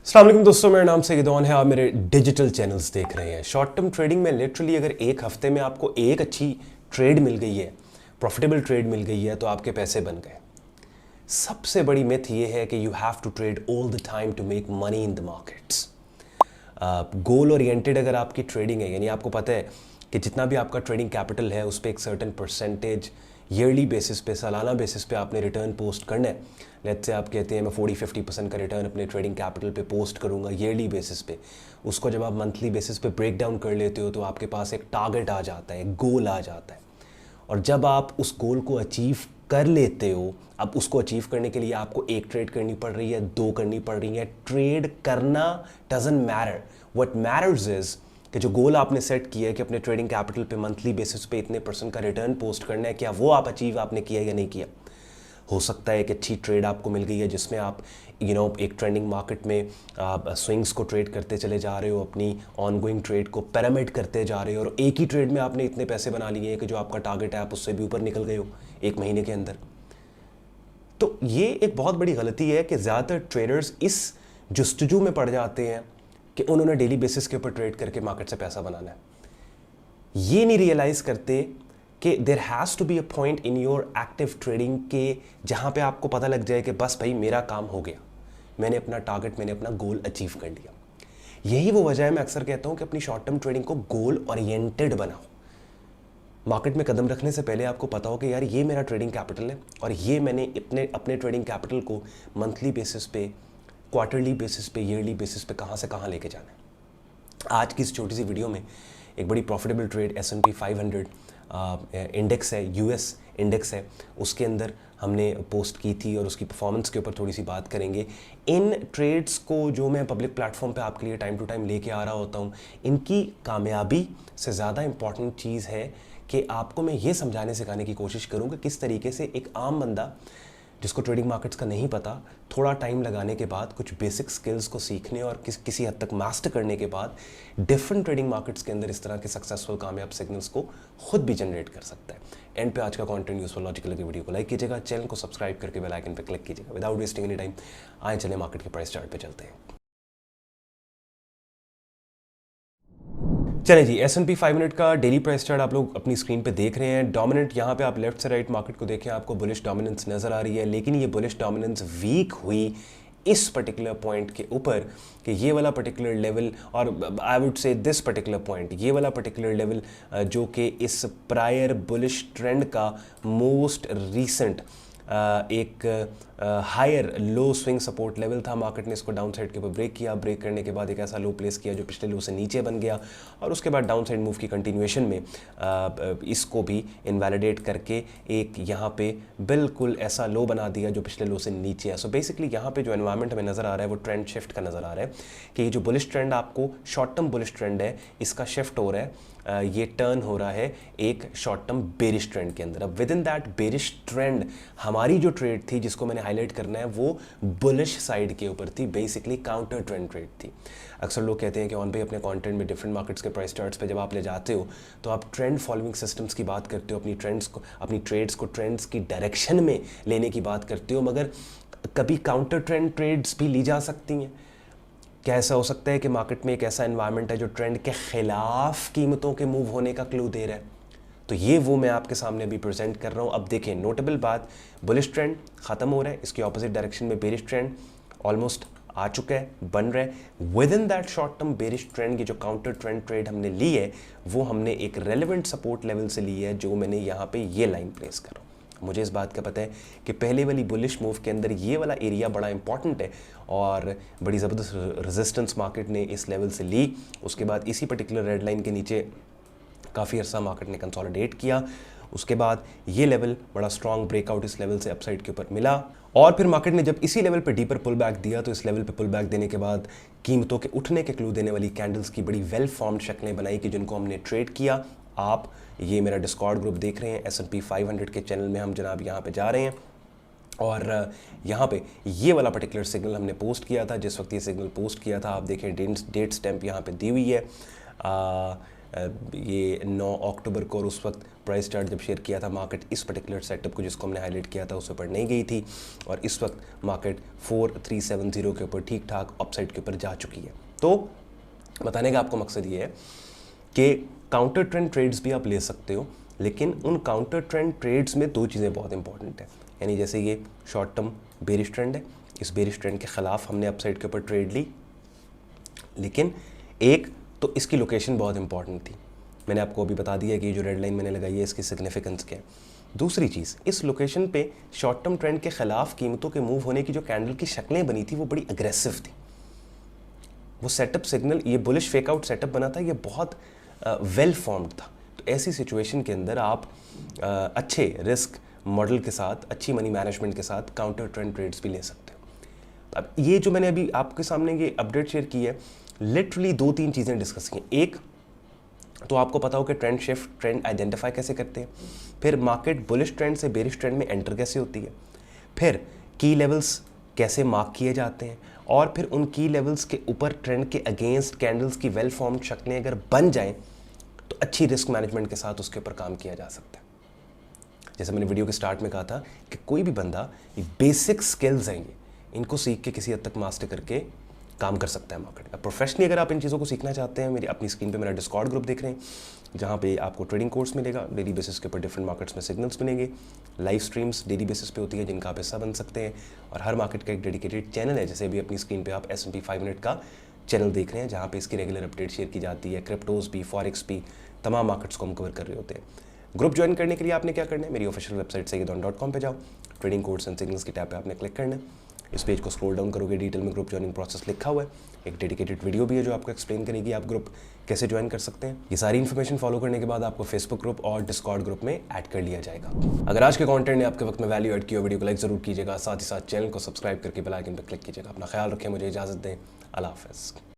अस्सलाम वालेकुम दोस्तों, मेरा नाम सैयदौन है। आप मेरे डिजिटल चैनल्स देख रहे हैं। शॉर्ट टर्म ट्रेडिंग में लिटरली अगर एक हफ्ते में आपको एक अच्छी ट्रेड मिल गई है, प्रॉफिटेबल ट्रेड मिल गई है, तो आपके पैसे बन गए। सबसे बड़ी मिथ ये है कि you have to trade all the time to make money in the markets. Goal oriented अगर आपकी ट्रेडिंग है, यानी आपको पता है कि जितना भी आपका ट्रेडिंग कैपिटल है उस पर एक सर्टेन परसेंटेज ईयरली बेसिस पे, सालाना बेसिस पे आपने रिटर्न पोस्ट करना है। लेट्स से आप कहते हैं मैं 40-50% का रिटर्न अपने ट्रेडिंग कैपिटल पे पोस्ट करूंगा ईयरली बेसिस पे। उसको जब आप मंथली बेसिस पे ब्रेक डाउन कर लेते हो तो आपके पास एक टारगेट आ जाता है, गोल आ जाता है। और जब आप उस गोल को अचीव कर लेते हो, अब उसको अचीव करने के लिए आपको एक ट्रेड करनी पड़ रही है, दो करनी पड़ रही है। ट्रेड करना doesn't matter. What matters is कि जो गोल आपने सेट किया है कि अपने ट्रेडिंग कैपिटल पे मंथली बेसिस पे इतने % का रिटर्न पोस्ट करना है, क्या वो आप अचीव आपने किया या नहीं किया। हो सकता है कि अच्छी ट्रेड आपको मिल गई है जिसमें आप एक ट्रेंडिंग मार्केट में आप स्विंग्स को ट्रेड करते चले जा रहे हो, अपनी ऑनगोइंग ट्रेड को पिरामिड करते जा रहे हो, और एक ही ट्रेड में आपने इतने पैसे बना लिए हैं कि जो आपका टारगेट है आप उससे भी ऊपर निकल गए हो एक महीने के अंदर। तो ये एक बहुत बड़ी गलती है कि ज़्यादातर ट्रेडर्स इस जुस्तजू में पड़ जाते हैं कि उन्होंने डेली बेसिस के ऊपर ट्रेड करके मार्केट से पैसा बनाना है। ये नहीं रियलाइज़ करते कि there has to be a point in your active trading के जहाँ पे आपको पता लग जाए कि बस भाई मेरा काम हो गया, मैंने अपना टारगेट, मैंने अपना गोल अचीव कर लिया। यही वो वजह है मैं अक्सर कहता हूँ कि अपनी शॉर्ट टर्म ट्रेडिंग को गोल ओरिएंटेड बनाओ। मार्केट में कदम रखने से पहले आपको पता हो कि यार ये मेरा ट्रेडिंग कैपिटल है और ये मैंने अपने ट्रेडिंग कैपिटल को मंथली बेसिस पे, क्वार्टरली बेसिस पे, ईयरली बेसिस पे कहाँ से कहाँ लेके जाना है। आज की इस छोटी सी वीडियो में एक बड़ी प्रॉफिटेबल ट्रेड S&P 500 इंडेक्स है, US इंडेक्स है, उसके अंदर हमने पोस्ट की थी और उसकी परफॉर्मेंस के ऊपर थोड़ी सी बात करेंगे। इन ट्रेड्स को जो मैं पब्लिक प्लेटफॉर्म पे आपके लिए टाइम टू टाइम लेके आ रहा होता हूँ, इनकी कामयाबी से ज़्यादा इम्पॉर्टेंट चीज़ है कि आपको मैं ये समझाने सिखाने की कोशिश करूँ कि किस तरीके से एक आम बंदा जिसको ट्रेडिंग मार्केट्स का नहीं पता, थोड़ा टाइम लगाने के बाद, कुछ बेसिक स्किल्स को सीखने और किसी हद तक मास्टर करने के बाद डिफरेंट ट्रेडिंग मार्केट्स के अंदर इस तरह के सक्सेसफुल कामयाब सिग्नल्स को खुद भी जनरेट कर सकता है। एंड पे आज का कंटेंट यूजफुल लॉजिकल लगे वीडियो को लाइक कीजिएगा, चैनल को सब्सक्राइब करके बेल आइकन पे क्लिक कीजिएगा। विदाउट वेस्टिंग एनी टाइम आए चले मार्केट के प्राइस चार्ट पे चलते हैं। चलें जी, S&P 500 का डेली प्राइस चार्ट आप लोग अपनी स्क्रीन पे देख रहे हैं। डोमिनेंट यहाँ पे आप लेफ्ट से राइट मार्केट को देखें, आपको बुलिश डोमिनेंस नज़र आ रही है, लेकिन ये बुलिश डोमिनेंस वीक हुई इस पर्टिकुलर पॉइंट के ऊपर कि ये वाला पर्टिकुलर लेवल, और I would say this particular point, ये वाला पर्टिकुलर लेवल जो कि इस प्रायर बुलिश ट्रेंड का मोस्ट रीसेंट एक higher low swing support level था। मार्केट ने इसको डाउन साइड के ऊपर ब्रेक किया, ब्रेक करने के बाद एक ऐसा लो प्लेस किया जो पिछले लो से नीचे बन गया, और उसके बाद डाउन साइड मूव की कंटिन्यूएशन में इसको भी इनवैलिडेट करके एक यहाँ पे बिल्कुल ऐसा लो बना दिया जो पिछले लो से नीचे है। सो बेसिकली यहाँ पे जो एनवायरनमेंट हमें नज़र आ रहा है वो ट्रेंड शिफ्ट का नज़र आ रहा है कि ये जो बुलिश ट्रेंड आपको शॉर्ट टर्म बुलिश ट्रेंड है, इसका शिफ्ट हो रहा है, ये टर्न हो रहा है एक शॉर्ट टर्म बेरिश ट्रेंड के अंदर। अब with in that bearish trend हमारी जो ट्रेड थी जिसको मैंने हाईलाइट करना है वो बुलिश साइड के ऊपर थी, बेसिकली काउंटर ट्रेंड ट्रेड थी। अक्सर लोग कहते हैं कि ऑन भाई अपने कंटेंट में डिफरेंट मार्केट्स के प्राइस चार्ट्स पे जब आप ले जाते हो तो आप ट्रेंड फॉलोइंग सिस्टम्स की बात करते हो, अपनी ट्रेड्स को ट्रेंड्स की डायरेक्शन में लेने की बात करते हो, मगर कभी काउंटर ट्रेंड ट्रेड्स भी ली जा सकती हैं। क्या ऐसा हो सकता है कि मार्केट में एक ऐसा एनवायरनमेंट है जो ट्रेंड के खिलाफ कीमतों के मूव होने का क्लू दे रहा है? तो ये वो मैं आपके सामने अभी प्रेजेंट कर रहा हूँ। अब देखें, नोटेबल बात, बुलिश ट्रेंड खत्म हो रहा है, इसकी ऑपोजिट डायरेक्शन में बेरिश ट्रेंड ऑलमोस्ट आ चुका है, बन रहा है। With in that short term bearish trend की जो काउंटर ट्रेंड ट्रेड हमने ली है वो हमने एक रेलिवेंट सपोर्ट लेवल से ली है, जो मैंने यहाँ पे ये लाइन प्लेस कर रहा हूँ। मुझे इस बात का पता है कि पहले वाली बुलिश मूव के अंदर ये वाला एरिया बड़ा इंपॉर्टेंट है और बड़ी ज़बरदस्त रेजिस्टेंस मार्केट ने इस लेवल से ली। उसके बाद इसी पर्टिकुलर रेड लाइन के नीचे काफ़ी अर्सा मार्केट ने कंसोलिडेट किया। उसके बाद ये लेवल बड़ा स्ट्रॉन्ग ब्रेकआउट इस लेवल से अपसाइड के ऊपर मिला, और फिर मार्केट ने जब इसी लेवल पे डीपर पुल बैक दिया तो इस लेवल पे पुल बैक देने के बाद कीमतों के उठने के क्लू देने वाली कैंडल्स की बड़ी वेल फॉर्म्ड शक्लें बनाई कि जिनको हमने ट्रेड किया। आप ये मेरा डिस्कॉर्ड ग्रुप देख रहे हैं, S&P 500 के चैनल में हम जनाब यहाँ पे जा रहे हैं, और यहाँ पे ये वाला पर्टिकुलर सिग्नल हमने पोस्ट किया था। जिस वक्त ये सिग्नल पोस्ट किया था आप देखें डेट स्टैम्प यहाँ पे दी हुई है, ये 9 अक्टूबर को, और उस वक्त प्राइस चार्ट जब शेयर किया था मार्केट इस पर्टिकुलर सेटअप को जिसको हमने हाईलाइट किया था उस ऊपर नहीं गई थी, और इस वक्त मार्केट 4370 के ऊपर ठीक ठाक अपसाइड के ऊपर जा चुकी है। तो बताने का आपको मकसद ये है कि काउंटर ट्रेंड ट्रेड्स भी आप ले सकते हो, लेकिन उन काउंटर ट्रेंड ट्रेड्स में 2 चीज़ें बहुत इंपॉर्टेंट है। यानी जैसे ये शॉर्ट टर्म बेरिश ट्रेंड है, इस बेरिश ट्रेंड के ख़िलाफ़ हमने अपसाइड के ऊपर ट्रेड ली, लेकिन एक तो इसकी लोकेशन बहुत इंपॉर्टेंट थी। मैंने आपको अभी बता दिया कि जो रेड लाइन मैंने लगाई है इसकी सिग्निफिकेंस क्या है। दूसरी चीज़, इस लोकेशन पे शॉर्ट टर्म ट्रेंड के ख़िलाफ़ कीमतों के मूव होने की जो कैंडल की शक्लें बनी थी वो बड़ी अग्रेसिव थी। वो सेटअप सिग्नल, ये बुलिश फेक आउट सेटअप बना था, ये बहुत वेल फॉर्म्ड था। तो ऐसी सिचुएशन के अंदर आप अच्छे रिस्क मॉडल के साथ, अच्छी मनी मैनेजमेंट के साथ काउंटर ट्रेंड ट्रेड्स भी ले सकते हो। अब ये जो मैंने अभी आपके सामने ये अपडेट शेयर की है, लिटरली 2-3 चीज़ें डिस्कस की। एक तो आपको पता हो कि ट्रेंड शिफ्ट, ट्रेंड आइडेंटिफाई कैसे करते हैं, फिर मार्केट बुलिश ट्रेंड से बेरिश ट्रेंड में एंटर कैसे होती है, फिर की लेवल्स कैसे मार्क किए जाते हैं, और फिर उन की लेवल्स के ऊपर ट्रेंड के अगेंस्ट कैंडल्स की वेल फॉर्म्ड शक्लें अगर बन जाएं तो अच्छी रिस्क मैनेजमेंट के साथ उसके ऊपर काम किया जा सकता है। जैसे मैंने वीडियो के स्टार्ट में कहा था कि कोई भी बंदा ये बेसिक स्किल्स हैं, इनको सीख के किसी हद तक मास्टर करके काम कर सकता है मार्केट का। प्रोफेशनली अगर आप इन चीज़ों को सीखना चाहते हैं, मेरी अपनी स्क्रीन पे मेरा डिस्कॉर्ड ग्रुप देख रहे हैं, जहाँ पे आपको ट्रेडिंग कोर्स मिलेगा, डेली बेसिस के ऊपर डिफरेंट मार्केट्स में सिग्नल्स मिलेंगे, लाइव स्ट्रीम्स डेली बेसिस पे होती है जिनका आप हिस्सा बन सकते हैं, और हर मार्केट का एक डेडिकेटेड चैनल है। जैसे अभी अपनी स्क्रीन पे आप S&P 500 का चैनल देख रहे हैं, जहाँ पे इसकी रेगुलर अपडेट शेयर की जाती है, क्रिप्टोज भी, फॉरेक्स भी, तमाम मार्केट्स को हम कवर कर रहे होते हैं। ग्रुप ज्वाइन करने के लिए आपने क्या करना है, मेरी ऑफिशियल वेबसाइट sayyidon.com पे जाओ, ट्रेडिंग कोर्स एंड सिग्नल्स की टैब पे आपने क्लिक करना है। इस पेज को स्क्रॉल डाउन करोगे, डिटेल में ग्रुप ज्वाइनिंग प्रोसेस लिखा हुआ है, एक डेडिकेटेड वीडियो भी है जो आपको एक्सप्लेन करेगी आप ग्रुप कैसे ज्वाइन कर सकते हैं। ये सारी इन्फॉर्मेशन फॉलो करने के बाद आपको फेसबुक ग्रुप और डिस्कॉर्ड ग्रुप में ऐड कर लिया जाएगा। अगर आज के कंटेंट ने आपके वक्त में वैल्यू ऐड किया, वीडियो को लाइक जरूर कीजिएगा, साथ ही साथ चैनल को सब्सक्राइब करके बेल आइकन पर क्लिक कीजिएगा। अपना ख्याल रखें, मुझे इजाज़त दें, अल्लाह हाफ़िज़।